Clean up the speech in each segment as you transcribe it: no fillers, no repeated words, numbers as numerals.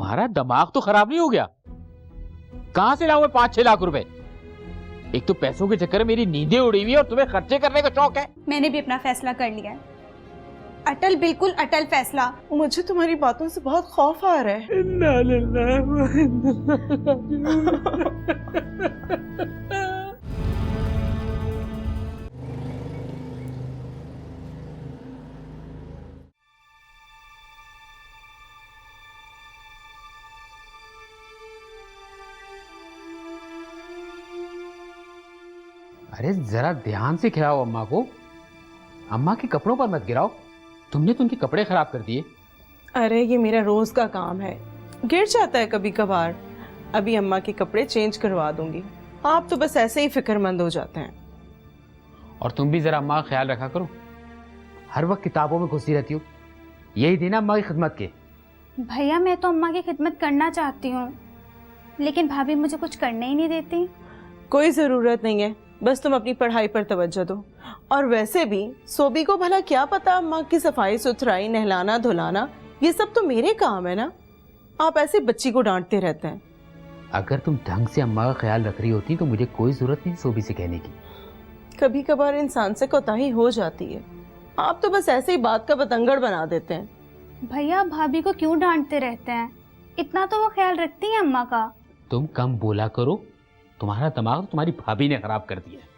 तुम्हारा दिमाग तो खराब नहीं हो गया? कहां से लाओगे 5-6 लाख रुपए? एक तो पैसों के चक्कर में मेरी नींदें उड़ी हुई है और तुम्हें खर्चे करने का शौक है। मैंने भी अपना फैसला कर लिया है, अटल, बिल्कुल अटल फैसला। मुझे तुम्हारी बातों से बहुत खौफ आ रहा है। अरे जरा ध्यान से खिलाओ अम्मा को, अम्मा के कपड़ों पर मत गिराओ। तुमने तो उनके कपड़े खराब कर दिए। अरे ये मेरा रोज का काम है, गिर जाता है कभी कभार। अभी अम्मा के कपड़े चेंज करवा दूंगी। आप तो बस ऐसे ही फिक्रमंद हो जाते हैं। और तुम भी जरा अम्मा का ख्याल रखा करो, हर वक्त किताबों में घुसी रहती हो। यही दिन अम्मा की खिदमत के। भैया मैं तो अम्मा की खिदमत करना चाहती हूँ, लेकिन भाभी मुझे कुछ करने ही नहीं देती। कोई जरूरत नहीं है, बस तुम अपनी पढ़ाई पर तवज्जो दो। और वैसे भी सोबी को भला क्या पता अम्मा की सफाई सुथराई, नहलाना धुलाना, ये सब तो मेरे काम है ना। आप ऐसे बच्ची को डांटते रहते हैं। अगर तुम ढंग से अम्मा का ख्याल रख रही होती तो मुझे कोई जरूरत नहीं सोबी से कहने की। कभी कभार इंसान से कोताही हो जाती है। आप तो बस ऐसे ही बात का बतंगड़ बना देते हैं। भैया भाभी को क्यों डांटते रहते हैं? इतना तो वो ख्याल रखती है अम्मा का। तुम कम बोला करो, तुम्हारा दिमाग तो तुम्हारी भाभी ने खराब कर दिया है।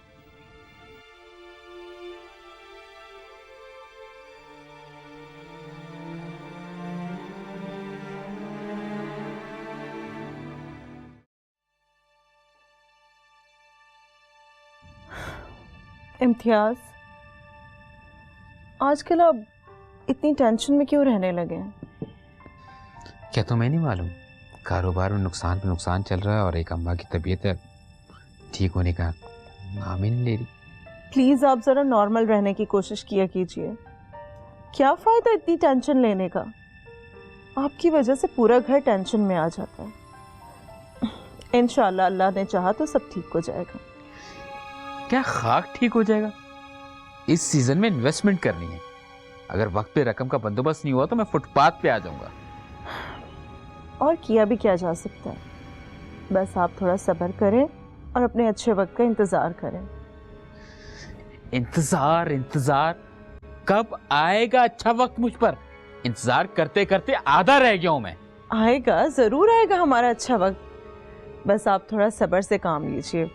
इम्तियाज, आजकल आप इतनी टेंशन में क्यों रहने लगे हैं? क्या तुम्हें नहीं मालूम, कारोबार में नुकसान पे नुकसान चल रहा है और एक अम्मा की तबीयत ठीक होने का नाम ही नहीं ले रही। प्लीज आप जरा नॉर्मल रहने की कोशिश किया कीजिए। क्या फायदा इतनी टेंशन लेने का? आपकी वजह से पूरा घर टेंशन में आ जाता है। इंशाल्लाह अल्लाह ने चाहा तो सब ठीक हो जाएगा। क्या खाक ठीक हो जाएगा? इस सीजन में इन्वेस्टमेंट करनी है। अगर वक्त पे रकम का बंदोबस्त नहीं हुआ तो मैं फुटपाथ पे आ जाऊंगा। और किया भी क्या जा सकता है, बस आप थोड़ा सब्र करें और अपने अच्छे वक्त का इंतजार करें। इंतजार इंतजार, कब आएगा अच्छा वक्त मुझ पर? इंतजार करते करते आधा रह गया हूं मैं। आएगा, जरूर आएगा हमारा अच्छा वक्त। बस आप थोड़ा सब्र से काम लीजिए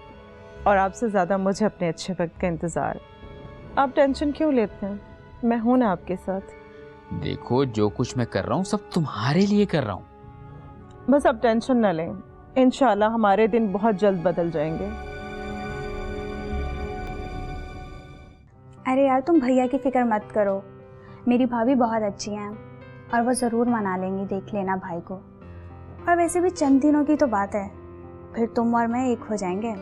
और आपसे ज़्यादा मुझे अपने अच्छे वक्त का इंतज़ार। आप टेंशन क्यों लेते हैं? मैं हूं ना आपके साथ। देखो जो कुछ मैं कर रहा हूँ सब तुम्हारे लिए कर रहा हूँ। बस आप टेंशन न लें, इंशाल्लाह हमारे दिन बहुत जल्द बदल जाएंगे। अरे यार तुम भैया की फिक्र मत करो, मेरी भाभी बहुत अच्छी हैं और वो ज़रूर मना लेंगी, देख लेना भाई को। और वैसे भी चंद दिनों की तो बात है, फिर तुम और मैं एक हो जाएंगे।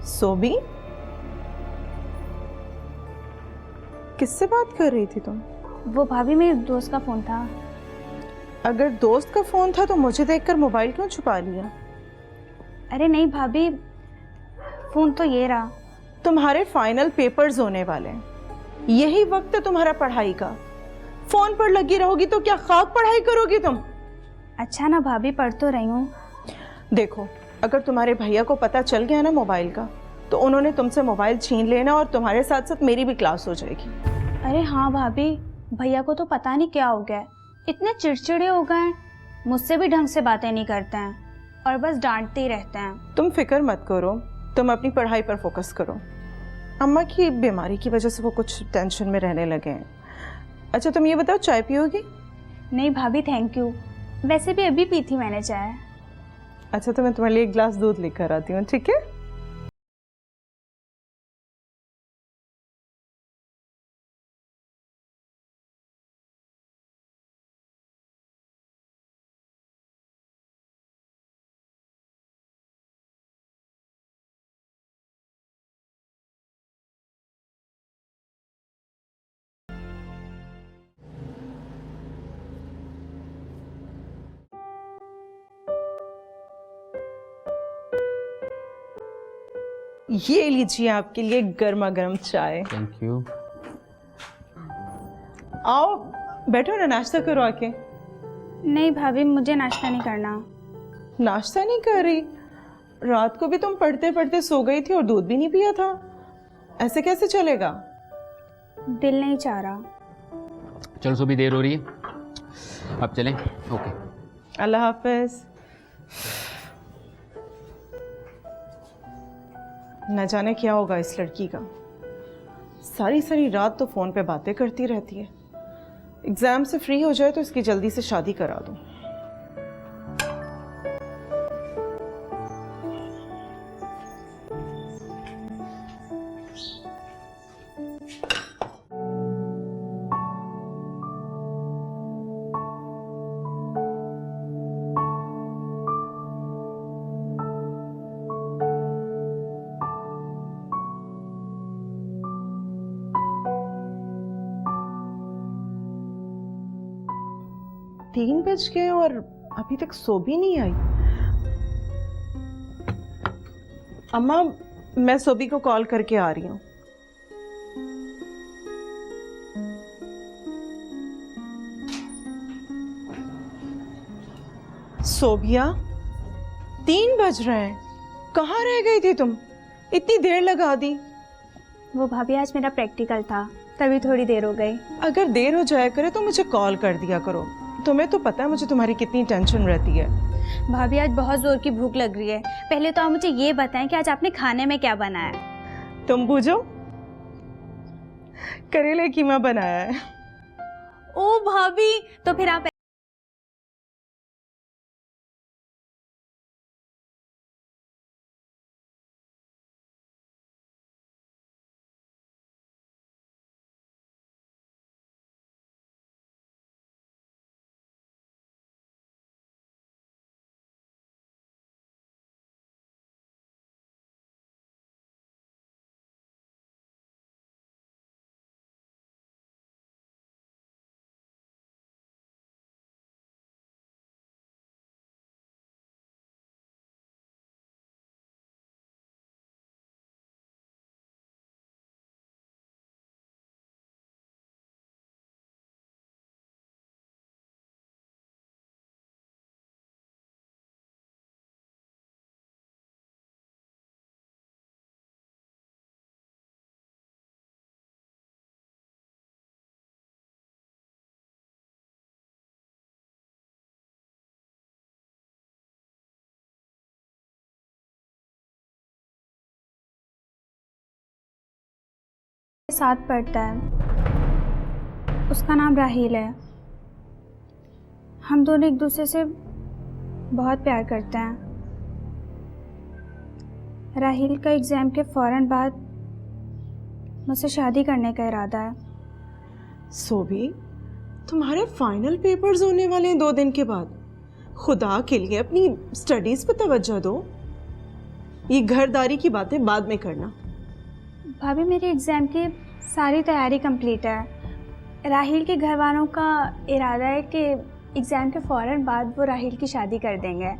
सोबी, किससे बात कर रही थी तुम? वो भाभी मेरे दोस्त का फ़ोन था। अगर दोस्त का फ़ोन था तो मुझे देखकर मोबाइल क्यों छुपा लिया? अरे नहीं भाभी, फ़ोन तो ये रहा। तुम्हारे फाइनल पेपर्स होने वाले हैं, यही वक्त है तुम्हारा पढ़ाई का। फ़ोन पर लगी रहोगी तो क्या खाक पढ़ाई करोगी तुम? अच्छा ना भाभी, पढ़ तो रही हूँ। देखो, अगर तुम्हारे भैया को पता चल गया ना मोबाइल का, तो उन्होंने तुमसे मोबाइल छीन लेना और तुम्हारे साथ साथ मेरी भी क्लास हो जाएगी। अरे हाँ भाभी, भैया को तो पता नहीं क्या हो गया, इतने चिड़चिड़े हो गए, मुझसे भी ढंग से बातें नहीं करते हैं और बस डांटते ही रहते हैं। तुम फिक्र मत करो, तुम अपनी पढ़ाई पर फोकस करो। अम्मा की बीमारी की वजह से वो कुछ टेंशन में रहने लगे हैं। अच्छा तुम ये बताओ, चाय पियोगी? नहीं भाभी थैंक यू, वैसे भी अभी पी थी मैंने चाय। अच्छा तो मैं तुम्हारे लिए एक गिलास दूध लेकर आती हूँ, ठीक है? ये लीजिए आपके लिए गर्मा गर्म चाय। Thank you. आओ बैठो ना, नाश्ता करो आके। नहीं भाभी, मुझे नाश्ता नहीं करना। नाश्ता नहीं कर रही? रात को भी तुम पढ़ते पढ़ते सो गई थी और दूध भी नहीं पिया था। ऐसे कैसे चलेगा? दिल नहीं चाह रहा। चलो सुबह देर हो रही है, अब चलें। ओके, अल्लाह हाफिज। न जाने क्या होगा इस लड़की का, सारी सारी रात तो फोन पे बातें करती रहती है। एग्जाम से फ्री हो जाए तो इसकी जल्दी से शादी करा दूं। तीन बज गए और अभी तक सो भी नहीं आई। अम्मा, मैं सोबी को कॉल करके आ रही हूँ। सोबिया, 3 बज रहे हैं, कहाँ रह गई थी तुम? इतनी देर लगा दी। वो भाभी आज मेरा प्रैक्टिकल था, तभी थोड़ी देर हो गई। अगर देर हो जाया करे तो मुझे कॉल कर दिया करो। तुम्हें तो पता है मुझे तुम्हारी कितनी टेंशन रहती है। भाभी आज बहुत जोर की भूख लग रही है। पहले तो आप मुझे ये बताएं कि आज आपने खाने में क्या बनाया। तुम बूझो, करेले कीमा बनाया है। ओ भाभी, तो फिर आप साथ पढ़ता है, उसका नाम राहील है। हम दोनों एक दूसरे से बहुत प्यार करते हैं। राहील का एग्ज़ाम के फ़ौरन बाद मुझसे शादी करने का इरादा है। सोबी, तुम्हारे फाइनल पेपर्स होने वाले हैं 2 दिन के बाद। खुदा के लिए अपनी स्टडीज पे तवज्जो दो। ये घरदारी की बातें बाद में करना। भाभी मेरी एग्ज़ाम की सारी तैयारी कंप्लीट है। राहील के घर वालों का इरादा है कि एग्ज़ाम के फ़ौरन बाद वो राहील की शादी कर देंगे।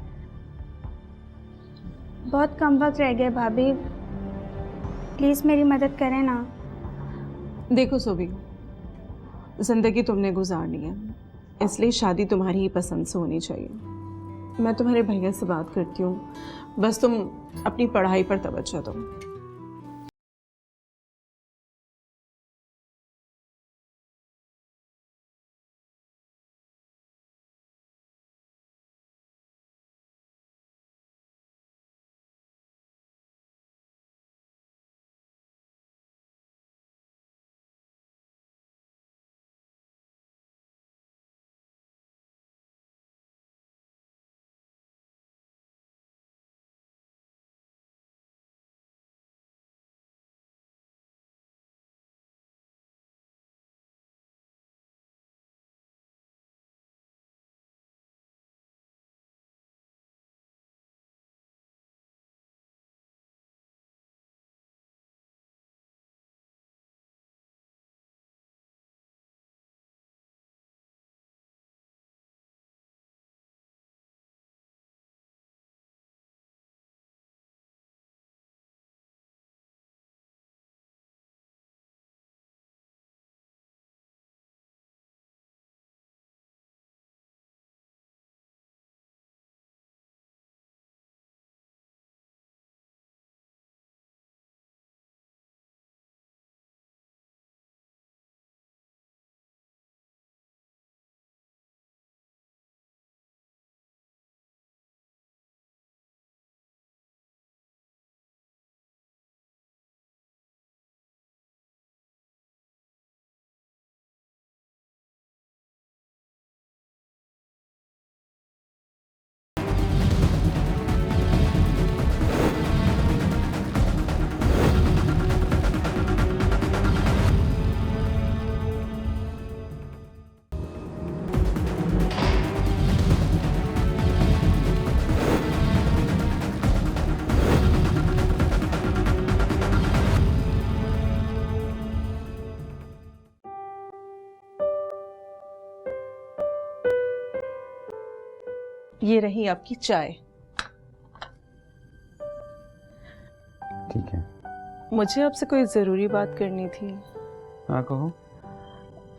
बहुत कम वक्त रह गया भाभी, प्लीज़ मेरी मदद करें ना। देखो सोबी, जिंदगी तुमने गुजारनी है, इसलिए शादी तुम्हारी ही पसंद से होनी चाहिए। मैं तुम्हारे भैया से बात करती हूँ, बस तुम अपनी पढ़ाई पर तवज्जो दो। ये रही आपकी चाय। ठीक है। मुझे आपसे कोई ज़रूरी बात करनी थी। हाँ कहो।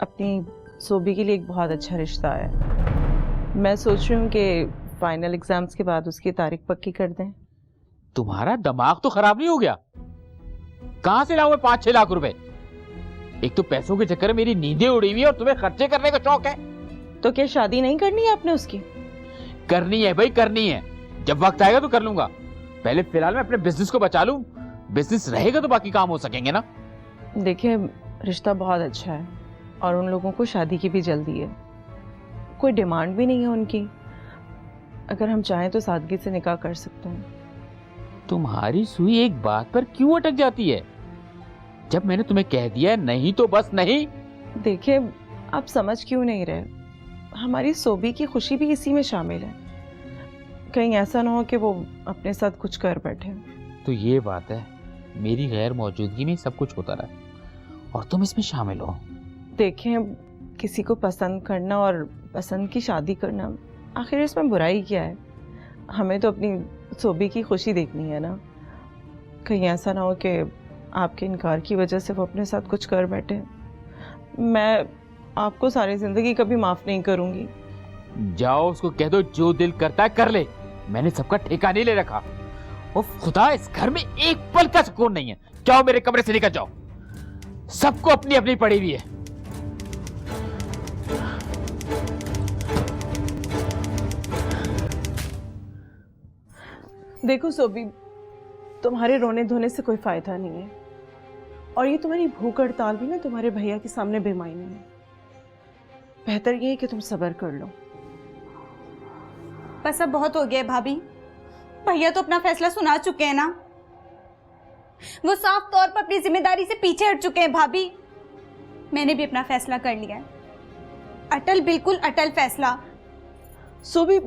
अपनी सोबी के लिए एक बहुत अच्छा रिश्ता है। मैं सोच रही हूँ कि फाइनल एग्जाम्स के बाद उसकी तारीख पक्की कर दें। तुम्हारा दिमाग तो खराब नहीं हो गया? कहां से लाओगे 5-6 लाख रुपए? एक तो पैसों के चक्कर में मेरी नींदें उड़ी हुई है और तुम्हें खर्चे करने का शौक है। तो क्या शादी नहीं करनी है आपने उसकी? करनी है भाई, करनी है। जब वक्त आएगा तो कर लूंगा। पहले फिलहाल मैं अपने बिजनेस को बचा लूं। बिजनेस रहेगा तो बाकी काम हो सकेंगे ना। देखिए, रिश्ता बहुत अच्छा है और उन लोगों को शादी की भी जल्दी है। कोई डिमांड भी नहीं है उनकी। अगर हम चाहें तो सादगी से निकाह कर सकते हैं। तुम्हारी सुई एक बात पर क्यों अटक जाती है? जब मैंने तुम्हें कह दिया नहीं तो बस नहीं। देखिए, आप समझ क्यों नहीं रहे? हमारी सोबी की खुशी भी इसी में शामिल है। कहीं ऐसा ना हो कि वो अपने साथ कुछ कर बैठे। तो ये बात है, मेरी गैर मौजूदगी में सब कुछ होता रहा और तुम इसमें शामिल हो। देखें, किसी को पसंद करना और पसंद की शादी करना, आखिर इसमें बुराई क्या है? हमें तो अपनी सोबी की खुशी देखनी है ना। कहीं ऐसा ना हो कि आपके इनकार की वजह से वो अपने साथ कुछ कर बैठे। मैं आपको सारी ज़िंदगी कभी माफ़ नहीं करूँगी। जाओ उसको कह दो जो दिल करता है कर ले। मैंने सबका ठेका नहीं ले रखा। ओ खुदा, इस घर में एक पल का सुकून नहीं है। जाओ मेरे कमरे से निकल जाओ। सबको अपनी अपनी पड़ी हुई है। देखो सोबी, तुम्हारे रोने धोने से कोई फायदा नहीं है और ये तुम्हारी भूख हड़ताल भी ना तुम्हारे भैया के सामने बेमायने है। बेहतर ये है कि तुम सब्र कर लो। बस अब बहुत हो गया है भाभी। भैया तो अपना फैसला सुना चुके हैं ना। वो साफ तौर पर अपनी जिम्मेदारी से पीछे हट चुके हैं भाभी। मैंने भी अपना फैसला कर लिया है। अटल, बिल्कुल अटल फैसला। सोबी,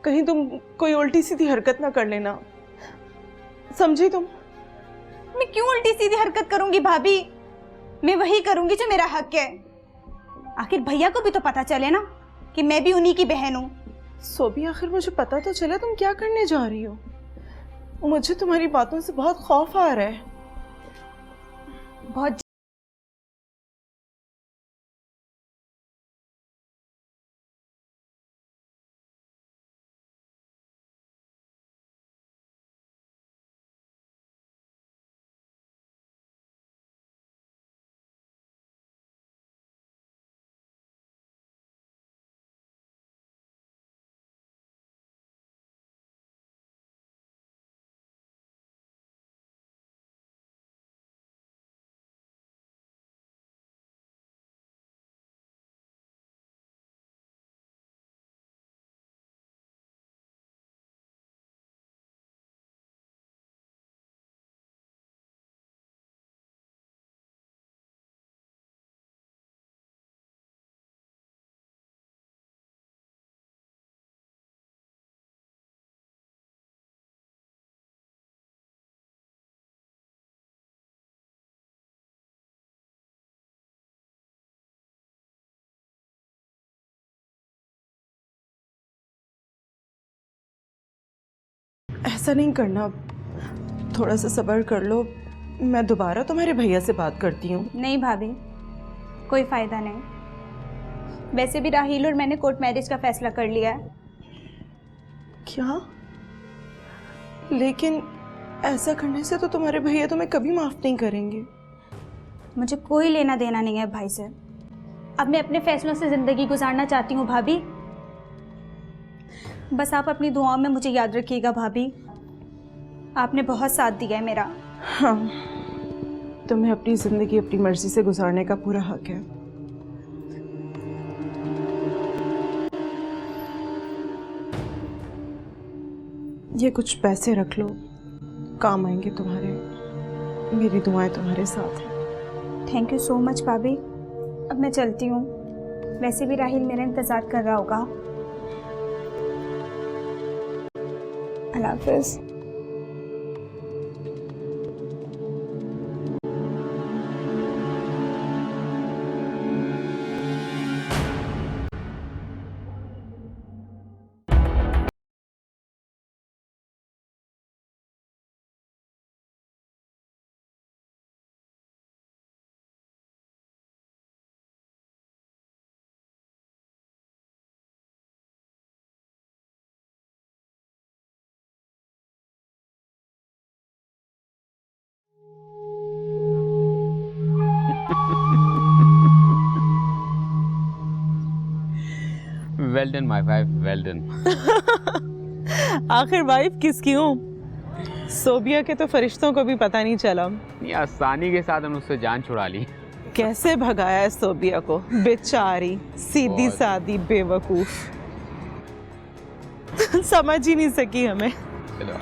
कहीं तुम कोई उल्टी सीधी हरकत ना कर लेना, समझी तुम? मैं क्यों उल्टी सीधी हरकत करूंगी भाभी? मैं वही करूंगी जो मेरा हक है। आखिर भैया को भी तो पता चले ना कि मैं भी उन्हीं की बहन हूं। सोबी, आखिर मुझे पता तो चला तुम क्या करने जा रही हो। मुझे तुम्हारी बातों से बहुत खौफ आ रहा है। बहुत ऐसा नहीं करना, थोड़ा सा सब्र कर लो। मैं दोबारा तुम्हारे भैया से बात करती हूँ। नहीं भाभी, कोई फायदा नहीं। वैसे भी राहील और मैंने कोर्ट मैरिज का फैसला कर लिया है। क्या? लेकिन ऐसा करने से तो तुम्हारे भैया तुम्हें कभी माफ नहीं करेंगे। मुझे कोई लेना देना नहीं है भाई से। अब मैं अपने फैसलों से जिंदगी गुजारना चाहती हूँ भाभी। बस आप अपनी दुआओं में मुझे याद रखिएगा भाभी। आपने बहुत साथ दिया है मेरा। हाँ, तुम्हें अपनी जिंदगी अपनी मर्जी से गुजारने का पूरा हक है। ये कुछ पैसे रख लो, काम आएंगे तुम्हारे। मेरी दुआएं तुम्हारे साथ हैं। थैंक यू सो मच भाभी। अब मैं चलती हूँ। वैसे भी राहिल मेरा इंतज़ार कर रहा होगा। अल्लाह हाफ़िज़। Well done my wife, well done. आखिर वाइफ किसकी हूँ? सोबिया के तो फरिश्तों को भी पता नहीं चला। ये आसानी के साथ हमने उससे जान छुड़ा ली। कैसे भगाया है सोबिया को, बेचारी सीधी बहुत। सादी बेवकूफ। समझ ही नहीं सकी हमें। चलो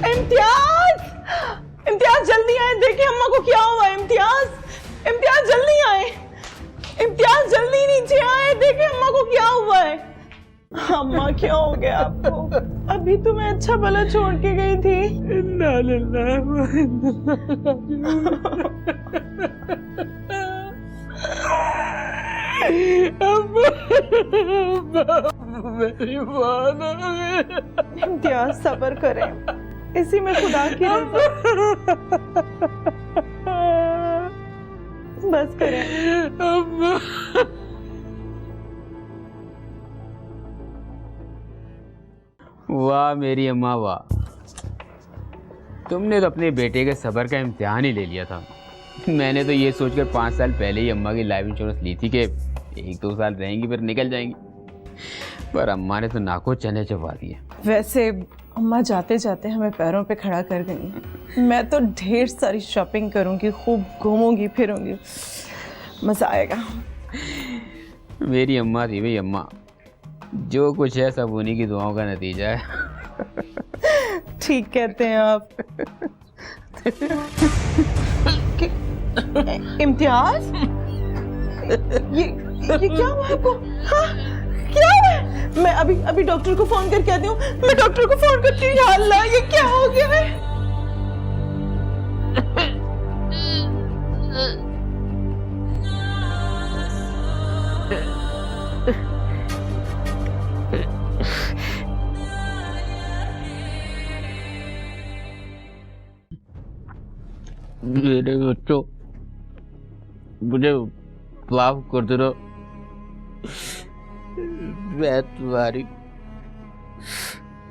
इम्तियाज, इम्तियाज जल्दी आए, देखिए अम्मा को क्या हुआ है। इम्तियाज, इम्तियाज जल्दी आए, इम्तियाज जल्दी नीचे आए, देखिए अम्मा को क्या हुआ है। अम्मा क्या हो गया आपको? अभी तो मैं अच्छा भला छोड़ के गई थी। इन्ना लिल्लाह व इन्ना इलैहि राजिऊन। इम्तियाज सब्र करें, इसी में खुदा की रज़ा। बस करें। वाह मेरी अम्मा वाह, तुमने तो अपने बेटे के सब्र का इम्तिहान ही ले लिया था। मैंने तो ये सोचकर 5 साल पहले ही अम्मा की लाइफ इंश्योरेंस ली थी कि 1-2 साल रहेंगी फिर निकल जाएंगी, पर अम्मा ने तो नाको चने चबा दिए। वैसे अम्मा जाते जाते हमें पैरों पे खड़ा कर गई। मैं तो ढेर सारी शॉपिंग करूंगी, खूब घूमूंगी फिरूंगी, मजा आएगा। मेरी अम्मा थी भाई अम्मा, जो कुछ है सब उन्हीं की दुआओं का नतीजा है। ठीक कहते हैं आप। इम्तियाज, ये क्या हुआ आपको? हाँ, क्या हुआ है? मैं अभी डॉक्टर को फोन करके आती हूँ। मैं डॉक्टर को फोन करती हूँ। या अल्लाह, ये क्या हो गया है? मेरे बच्चों, मुझे माफ कर दो, मैं तुम्हारी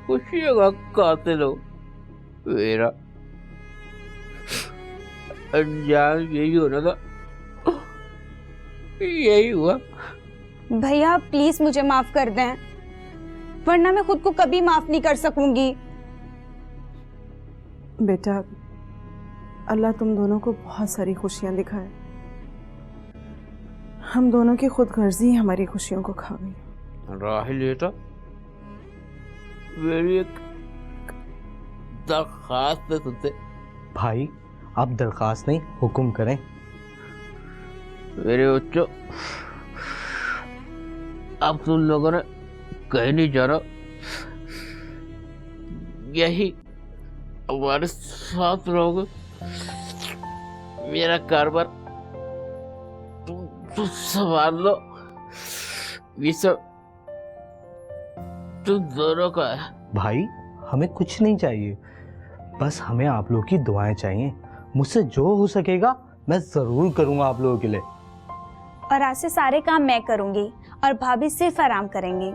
खुशियों का कातिल हूँ। मेरा अंजाम यही होना था, यही हुआ। भैया प्लीज मुझे माफ कर दें, वरना मैं खुद को कभी माफ नहीं कर सकूंगी। बेटा, अल्लाह तुम दोनों को बहुत सारी खुशियां दिखाए। हम दोनों की खुदगर्जी हमारी खुशियों को खा गई। राहिल बेटा, मेरी एक दरख्वास्त है तुझसे। भाई आप दरख्वास्त नहीं, हुक्म करें। मेरे बच्चों, अब तुम लोगों ने कहीं नहीं जाना, यही हमारे साथ रहोगे। मेरा कारोबार तुम संभाल लो, ये सब तुम दोनों का है। भाई हमें कुछ नहीं चाहिए, बस हमें आप लोगों की दुआएं चाहिए। मुझसे जो हो सकेगा मैं ज़रूर करूँगा आप लोगों के लिए। और आज से सारे काम मैं करूंगी और भाभी सिर्फ आराम करेंगी।